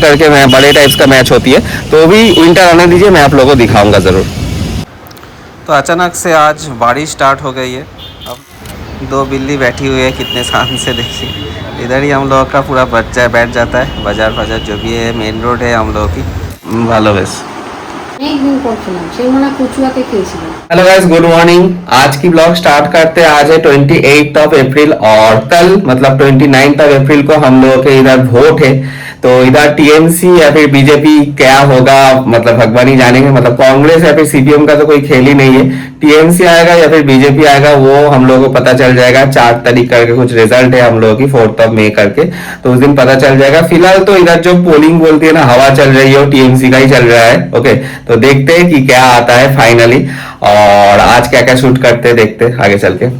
करके मैं बड़े टाइप्स का मैच होती है, तो भी विंटर आने दीजिए, मैं आप लोगों को दिखाऊंगा ज़रूर। तो अचानक से आज बारिश स्टार्ट हो गई है। अब दो बिल्ली बैठी हुई है कितने शान से, देखिए। इधर ही हम लोग का पूरा बैठ जाता है बाजार फाजार जो भी है, मेन रोड है हम लोग की। ভালো বেশ। একদিন করছিলাম সেই মনে হয় কচুয়াতে খেয়েছিলাম। Hello guys, good morning. आज की ब्लॉग स्टार्ट करते हैं। आज है 28 ऑफ अप्रैल और कल मतलब 29 ऑफ अप्रैल को हम लोगों के इधर वोट है। तो इधर टीएमसी या फिर बीजेपी क्या होगा मतलब भगवान ही जानेंगे। मतलब कांग्रेस या फिर सीपीएम का तो कोई खेल ही नहीं है। टीएमसी आएगा या फिर बीजेपी आएगा वो हम लोगों को पता चल जाएगा। 4 तारीख करके कुछ रिजल्ट है हम लोगों की, 4 मई करके, तो उस दिन पता चल जाएगा। फिलहाल तो इधर जो पोलिंग बोलती है ना, हवा चल रही है, वो टीएमसी का ही चल रहा है। ओके, तो देखते हैं कि क्या आता है फाइनली, और आज क्या क्या शूट करते हैं, देखते हैं आगे चल के।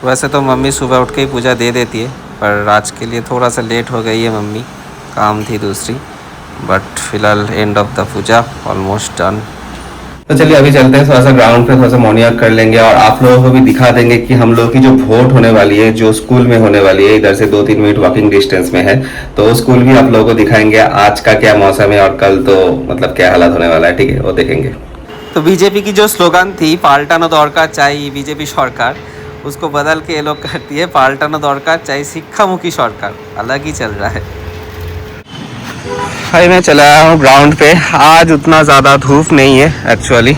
वैसे तो मम्मी सुबह उठ के ही पूजा दे देती है, पर आज के लिए थोड़ा सा लेट हो गई है मम्मी, काम थी दूसरी। बट फिलहाल end of the puja almost done. तो चलिए अभी चलते हैं, थोड़ा सा ग्राउंड पे थोड़ा सा मॉर्निंग वॉक कर लेंगे और आप लोगों को भी दिखा देंगे कि हम लोग की जो वोट होने वाली है, जो स्कूल में होने वाली है, इधर से 2-3 मिनट वॉकिंग डिस्टेंस में है, तो वो स्कूल भी आप लोगों को दिखाएंगे। आज का क्या मौसम है और कल तो मतलब क्या हालत होने वाला है, ठीक है, वो देखेंगे। तो बीजेपी की जो स्लोगन थी पाल्टानो दरकार चाই बीजेपी सरकार, उसको बदल के ये लोग करती है पाल्टानो दरकार चाই शिक्षामुखी सरकार। अलग ही चल रहा है। भाई मैं चला आया हूँ ग्राउंड पे। आज उतना ज़्यादा धूप नहीं है एक्चुअली,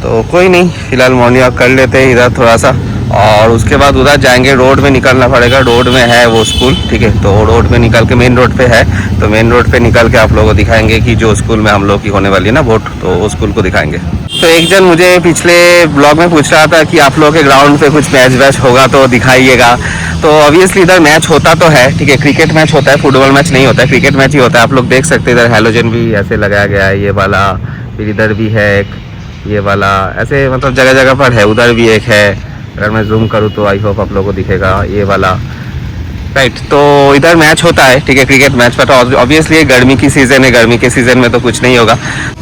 तो कोई नहीं, फिलहाल मॉर्निंग वॉक कर लेते हैं इधर थोड़ा सा, और उसके बाद उधर जाएंगे। रोड में निकलना पड़ेगा, रोड में है वो स्कूल, ठीक है, तो रोड में निकल के मेन रोड पे है, तो मेन रोड पे निकल के आप लोगों को दिखाएंगे कि जो स्कूल में हम लोग की होने वाली है ना वोट, तो वो स्कूल को दिखाएंगे। तो एक जन मुझे पिछले ब्लॉग में पूछ रहा था कि आप लोगों के ग्राउंड पे कुछ मैच वैच होगा तो दिखाइएगा। तो ऑब्वियसली इधर मैच होता तो है, ठीक है, क्रिकेट मैच होता है, फुटबॉल मैच नहीं होता है, क्रिकेट मैच ही होता है। आप लोग देख सकते हैं इधर हेलोजन भी ऐसे लगाया गया है, ये वाला, फिर इधर भी है एक ये वाला, ऐसे मतलब जगह जगह पर है। उधर भी एक है, अगर मैं जूम करूँ तो आई होप आप लोगों को दिखेगा, ये वाला, राइट। तो इधर मैच होता है, ठीक है, क्रिकेट मैच, बट ऑब्वियसली गर्मी की सीज़न है, गर्मी के सीज़न में तो कुछ नहीं होगा।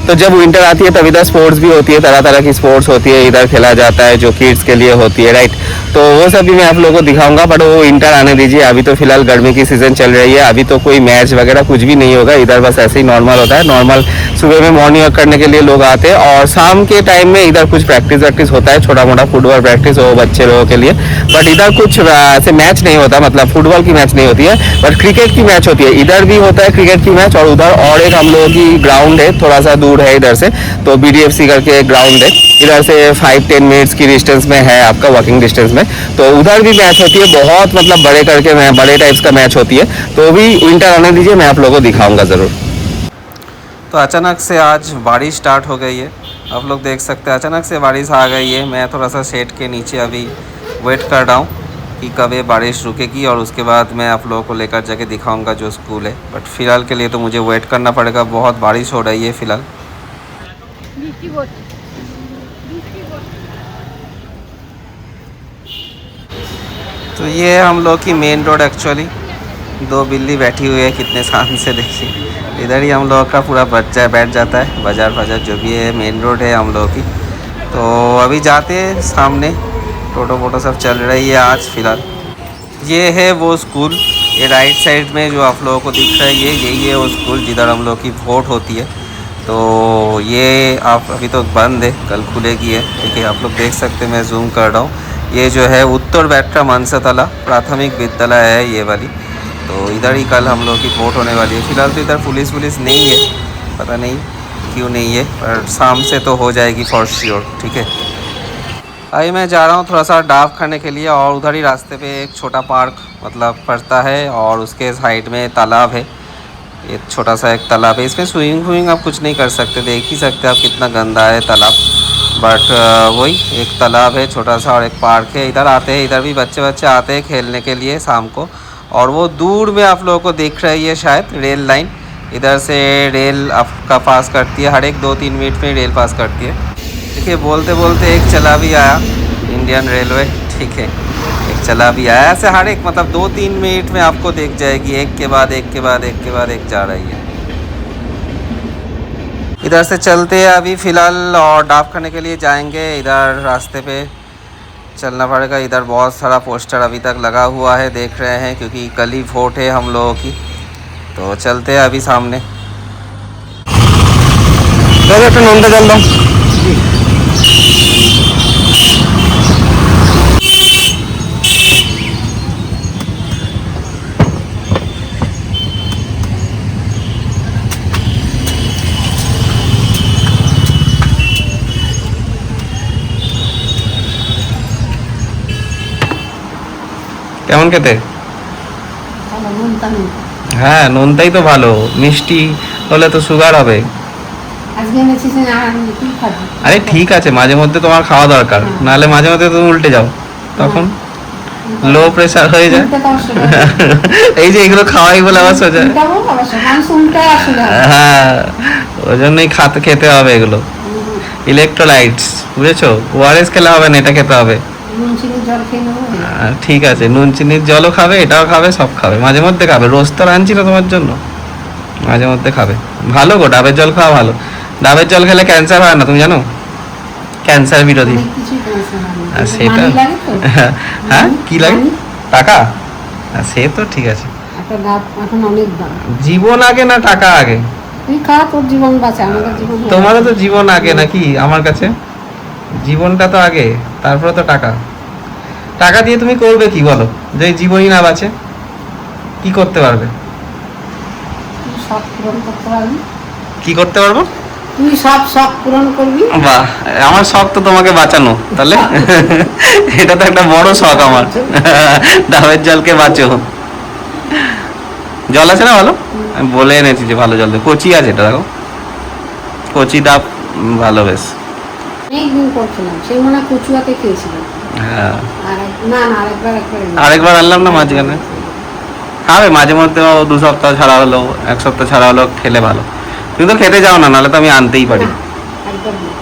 तो जब विंटर आती है तब इधर स्पोर्ट्स भी होती है, तरह तरह की स्पोर्ट्स होती है, इधर खेला जाता है जो किड्स के लिए होती है, राइट। तो वो सब भी मैं आप लोगों को दिखाऊंगा, बट वो विंटर आने दीजिए। अभी तो फिलहाल गर्मी की सीज़न चल रही है, अभी तो कोई मैच वगैरह कुछ भी नहीं होगा इधर, बस ऐसे ही नॉर्मल होता है। नॉर्मल सुबह में मॉर्निंग वॉक करने के लिए लोग आते हैं, और शाम के टाइम में इधर कुछ प्रैक्टिस वैक्टिस होता है, छोटा मोटा फुटबॉल प्रैक्टिस हो बच्चे लोगों के लिए। बट इधर कुछ ऐसे मैच नहीं होता, मतलब फुटबॉल की मैच नहीं होती है, बट क्रिकेट की मैच होती है। इधर भी होता है क्रिकेट की मैच, और उधर और एक हम लोगों की ग्राउंड है, थोड़ा सा दूर है इधर से, तो बीडीएफसी करके ग्राउंड है, इधर से 5-10 मिनट्स की डिस्टेंस में है आपका, वॉकिंग डिस्टेंस में। तो उधर भी मैच होती है, बहुत मतलब बड़े करके बड़े टाइप्स का मैच होती है, तो भी विंटर आने दीजिए, मैं आप लोगों को दिखाऊंगा ज़रूर। तो अचानक से आज बारिश स्टार्ट हो गई है, आप लोग देख सकते हैं, अचानक से बारिश आ गई है। मैं थोड़ा सा शेड के नीचे अभी वेट कर रहा हूँ कि कब ये बारिश रुकेगी, और उसके बाद मैं आप लोगों को लेकर जाके दिखाऊंगा जो स्कूल है। बट फ़िलहाल के लिए तो मुझे वेट करना पड़ेगा, बहुत बारिश हो रही है फ़िलहाल। तो ये हम लोग की मेन रोड एक्चुअली, दो बिल्ली बैठी हुई है कितने शान से, देखिए। इधर ही हम लोग का पूरा बैठ जाता है बाजार फाजार जो भी है, मेन रोड है हम लोग की। तो अभी जाते हैं सामने, टोटो वोटो सब चल रही है आज फ़िलहाल। ये है वो स्कूल, ये राइट साइड में जो आप लोगों को दिख रहा है, यही है वो स्कूल जिधर हम लोग की वोट होती है। तो ये आप अभी तो बंद है, कल खुलेगी है, ठीक है। आप लोग देख सकते हैं, मैं जूम कर रहा हूँ, ये जो है उत्तर बैट्रा मनसातला प्राथमिक विद्यालय है ये वाली। तो इधर ही कल हम लोग की वोट होने वाली है। फ़िलहाल तो इधर पुलिस नहीं है, पता नहीं क्यों नहीं है, पर शाम से तो हो जाएगी फॉर श्योर, ठीक है। अभी मैं जा रहा हूँ थोड़ा सा डाफ खाने के लिए, और उधर ही रास्ते पे एक छोटा पार्क मतलब पड़ता है, और उसके साइड में तालाब है, एक छोटा सा एक तालाब है। इसमें स्विमिंग आप कुछ नहीं कर सकते, देख ही सकते आप कितना गंदा है तालाब। बट वही एक तालाब है छोटा सा, और एक पार्क है। इधर आते हैं, इधर भी बच्चे आते हैं खेलने के लिए शाम को। और वो दूर में आप लोगों को दिख रही है शायद रेल लाइन, इधर से रेल आपका पास करती है, हर एक 2-3 मिनट में रेल पास करती है। देखिए बोलते बोलते एक चला भी आया, इंडियन रेलवे, ठीक है, एक चला भी आया। ऐसे हर एक मतलब 2-3 मिनट में आपको दिख जाएगी, एक के बाद एक के बाद एक के बाद एक जा रही है। इधर से चलते हैं अभी फ़िलहाल, और डाफ खाने के लिए जाएंगे। इधर रास्ते पे चलना पड़ेगा, इधर बहुत सारा पोस्टर अभी तक लगा हुआ है, देख रहे हैं, क्योंकि कल ही वोट है हम लोगों की। तो चलते हैं अभी सामने, দাদা একটা নোনটা জল দাও। কেমন খেতে? ভালো নুনটা নেই। হ্যাঁ, নোনটাই তো ভালো, মিষ্টি হলে তো সুগার হবে। আজকে এনেছি যে আর আমি কি খাবো? আরে ঠিক আছে, মাঝে মধ্যে তোমার খাওয়া দরকার, নাহলে মাঝে মধ্যে তুমি উল্টে যাও, তখন লো প্রেসার হয়ে যায়। উল্টে তো আসলে এই যে এগুলো খাওয়াই বলে আবার সোজা। উল্টা বল অবশ্য মানুষ উল্টাই আসলে হয়। হ্যাঁ, ওই জন্যই খেতে হবে এগুলো, ইলেকট্রোলাইটস, বুঝেছো? ওআরএস খেলে হবে না, এটা খেতে হবে। নুন চিনি জল খেয়ে নেবো। ঠিক আছে, নুন চিনির জলও খাবে, এটাও খাবে, সব খাবে, মাঝে মধ্যে খাবে, রোজ তো আনছি না তোমার জন্য, মাঝে মধ্যে খাবে। ভালো গো, ডাবের জল খাওয়া ভালো। ডাবের জল খেলে ক্যান্সার হয় না, তুমি জানো? ক্যান্সার বিরোধী। অনেক কিছুই করেছে আমি। আর সেটা মানি লাগে তো? হ্যাঁ, কি লাগে? মানি? টাকা? সে তো ঠিক আছে, একটা দাম এখন অনেক দাম। জীবন আগে না টাকা আগে? তুই খা, তোর জীবন বাঁচা, আমাদের জীবন বাঁচা। তোমারও তো জীবন আগে নাকি? আমার কাছে জীবনটা তো আগে, তারপরে তো টাকা। টাকা দিয়ে তুমি করবে কি বলো, যে জীবনই না বাঁচে? কি করতে পারবে? তুই সব পূরণ করতে পারবি। কি করতে পারবো? তুই সব শখ পূরণ করবি। বাহ, আমার শখ তো তোমাকে বাঁচানো, তাহলে এটা তো একটা বড় শখ আমার। ডাবের জলকে বাঁচো। জল আছে না ভালো? আমি বলে এনেছি যে ভালো জল দেবে, কচি আছে, এটা দেখো, কচি ডাব, ভালো বেশ। অনেকদিন করছিলাম, সেই মনে হয় কচুয়াতে খেয়েছিলাম। হ্যাঁ, না আরেকবার আরেকবার আনলাম না মাঝখানে। খাবে মাঝে মধ্যে, 2 সপ্তাহ ছাড়া হলো, 1 সপ্তাহ ছাড়া হলো খেলে ভালো। তুমি তো খেতে যাও না, নাহলে তো আমি আনতেই পারি। একবার না।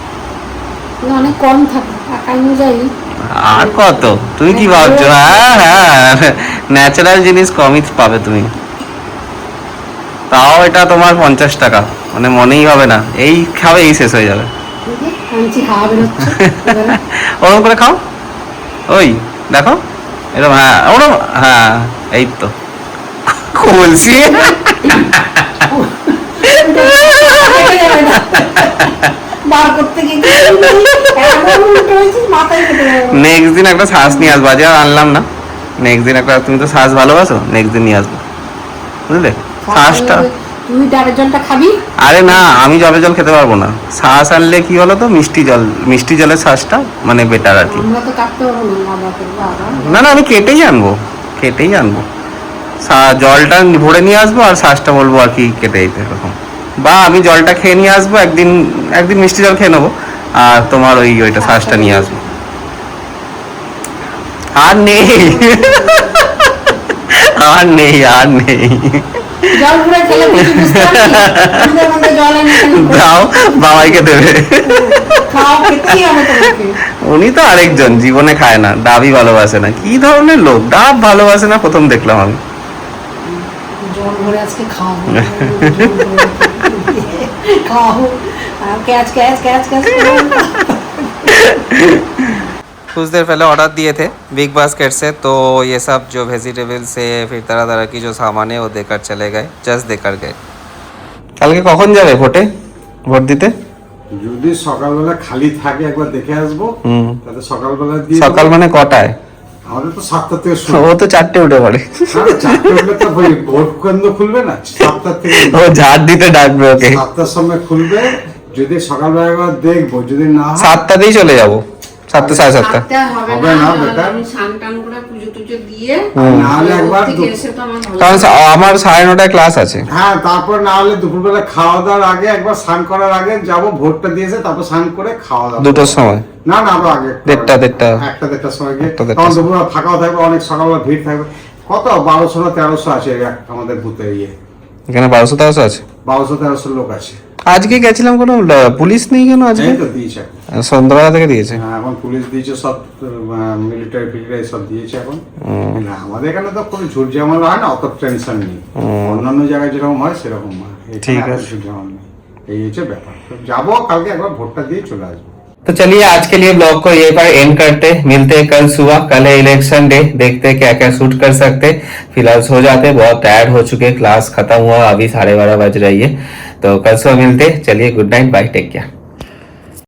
কিন্তু অনেক কম থাকে টাকা অনুযায়ী। আর কত তুমি কি ভাবছো? হ্যাঁ হ্যাঁ, ন্যাচারাল জিনিস কমই পাবে তুমি। তাও এটা তোমার 50 টাকা, মানে মনেই হবে না, এই খাবে এই শেষ হয়ে যাবে। আনছি খাওয়া বেরোচ্ছে এবারে। ওরকম করে খাও, ওই দেখো, এরকম, হ্যাঁ ওরকম, হ্যাঁ এই তো বলছি। বার করতে গিয়ে এমন উল্টো হয়েছিস, মাথায় কেটে যাবে। নেক্সট দিন একটা শ্বাস নিয়ে আসবো, আজ আর আনলাম না। নেক্সট দিন একটা, তুমি তো শ্বাস ভালোবাসো, নেক্সট দিন নিয়ে আসবো, বুঝলে? শ্বাসটা, তুই ডাবের জলটা খাবি? আরে না, আমি জলের জল খেতে পারবো না। শ্বাস আনলে কি বলো তো, মিষ্টি জলের শ্বাসটা মানে বেটার আর কি। আমরা তো কাটতে পারবো না, বাবাকে বাবা। না না, আমি কেটেই আনবো। জলটা ভরে নিয়ে আসবো, আর শ্বাসটা বলবো আর কি কেটে দিতে, এরকম। বা আমি জলটা খেয়ে নিয়ে আসবো, একদিন মিষ্টি জল খেয়ে নেবো, আর তোমার ওইটা শ্বাসটা নিয়ে আসবো। আর নেই, আর নেই, আর নেই। জল ঘুরে খেলে কিছু বুঝতে পারবি? আমাদের মধ্যে জল এনে কেন করে? দাও, বাবাইকে দেবে। খাওয়া খেতেই হবে তোমাকে। উনি তো আরেকজন, জীবনে খায় না, ডাবই ভালোবাসে না। কি ধরনের লোক, ডাব ভালোবাসে না, প্রথম দেখলাম আমি। জল ভরে আজকে খাওয়াবো, খাওয়াবো, আর ক্যাচ ক্যাচ ক্যাচ ক্যাচ कुछ देर पहले ऑर्डर दिए थे बिग बास्केट से, तो ये सब जो वेजिटेबल्स है, फिर तरह तरह की जो सामान है वो देकर चले गए, जस्ट देकर गए। কালকে কখন যাবে ভোট দিতে? যদি সকালবেলা খালি থাকে একবার দেখে আসবো, তাহলে সকালবেলা দিয়ে সকাল মানে কটায়? আমাদের তো 7টা থেকে শুরু। ও তো 4টে উঠে পড়ে। 4টা হলে তো ভোট কেন্দ্র খুলবে না, 7টা থেকে। ও ঝাড় দিতে ডাকবে ওকে। 7টার সময় খুলবে, যদি সকালবেলা একবার দেখবো, যদি না হয় 7টাতেই চলে যাবো, 7টা 7:30। হবে না, বেকার। আমি স্নান টান করে পুজো টুজো দিয়ে না হলে একবার থেকে এসে তো আমার ভালো কারণ আমার 9:30টায় ক্লাস আছে। হ্যাঁ, তারপর না হলে দুপুরবেলা খাওয়া দাওয়ার আগে একবার স্নান করার আগে যাবো, ভোটটা দিয়েছে, তারপর স্নান করে খাওয়া দাওয়া। 2টোর সময়? না আরো আগে, 1:30 সময় গিয়ে, 1:30 তখন দুপুরবেলা ফাঁকাও থাকবে, অনেক সকালবেলা ভিড় থাকবে। কত 1200 না 1300 আছে আমাদের বুথে, এখানে 1200 আছে, 1200-1300 লোক আছে। আজকে গেছিলাম, কোনো পুলিশ নেই কেন আজকে? এই তো দিয়েছে, সন্ধ্যাবেলা থেকে দিয়েছে। হ্যাঁ, এখন পুলিশ দিয়েছে, সব মিলিটারি ফিলিটারি সব দিয়েছে এখন। না, আমাদের এখানে তো কোনো ঝুট ঝামেলা হয় না, অত টেনশন নেই। অন্যান্য জায়গায় যেরকম হয় সেরকম হয়, এখানে ঠিক এত আছে। ঝুট ঝামেলা নেই। এই হচ্ছে ব্যাপার। তো যাবো কালকে, একবার ভোটটা দিয়ে চলে আসবো। तो चलिए आज के लिए ब्लॉग को यहीं पर एंड करते, मिलते हैं कल सुबह। कल है इलेक्शन डे, देखते हैं क्या क्या शूट कर सकते। फिलहाल सो जाते, बहुत टायर्ड हो चुके, क्लास खत्म हुआ, अभी 12:30 बज रही है। तो कल सुबह मिलते, चलिए good night, bye, take care.